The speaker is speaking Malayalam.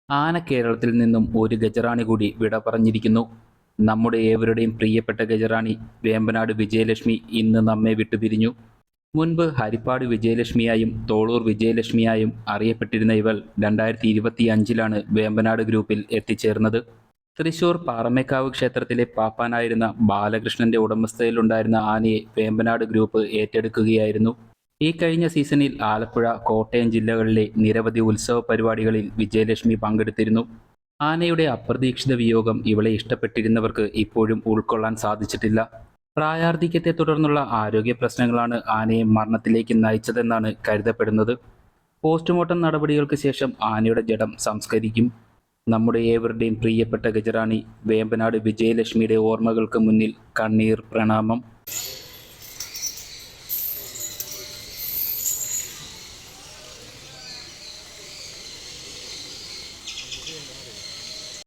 ആന കേരളത്തിൽ നിന്നും ഒരു ഗജറാണി കൂടി വിട പറഞ്ഞിരിക്കുന്നു. നമ്മുടെ ഏവരുടെയും പ്രിയപ്പെട്ട ഗജറാണി വേമ്പനാട് വിജയലക്ഷ്മി ഇന്ന് നമ്മെ വിട്ടുപിരിഞ്ഞു. മുൻപ് ഹരിപ്പാട് വിജയലക്ഷ്മിയായും തോളൂർ വിജയലക്ഷ്മിയായും അറിയപ്പെട്ടിരുന്ന ഇവൾ 2025-ലാണ് വേമ്പനാട് ഗ്രൂപ്പിൽ എത്തിച്ചേർന്നത്. തൃശൂർ പാറമേക്കാവ് ക്ഷേത്രത്തിലെ പാപ്പാനായിരുന്ന ബാലകൃഷ്ണന്റെ ഉടമസ്ഥതയിലുണ്ടായിരുന്ന ആനയെ വേമ്പനാട് ഗ്രൂപ്പ് ഏറ്റെടുക്കുകയായിരുന്നു. ഈ കഴിഞ്ഞ സീസണിൽ ആലപ്പുഴ, കോട്ടയം ജില്ലകളിലെ നിരവധി ഉത്സവ പരിപാടികളിൽ വിജയലക്ഷ്മി പങ്കെടുത്തിരുന്നു. ആനയുടെ അപ്രതീക്ഷിത വിയോഗം ഇവളെ ഇഷ്ടപ്പെട്ടിരുന്നവർക്ക് ഇപ്പോഴും ഉൾക്കൊള്ളാൻ സാധിച്ചിട്ടില്ല. പ്രായാർധിക്യത്തെ തുടർന്നുള്ള ആരോഗ്യ പ്രശ്നങ്ങളാണ് ആനയെ മരണത്തിലേക്ക് നയിച്ചതെന്നാണ് കരുതപ്പെടുന്നത്. പോസ്റ്റ്മോർട്ടം നടപടികൾക്ക് ശേഷം ആനയുടെ ജഡം സംസ്കരിക്കും. നമ്മുടെ ഏവരുടെയും പ്രിയപ്പെട്ട ഗജറാണി വേമ്പനാട് വിജയലക്ഷ്മിയുടെ ഓർമ്മകൾക്ക് മുന്നിൽ കണ്ണീർ പ്രണാമം.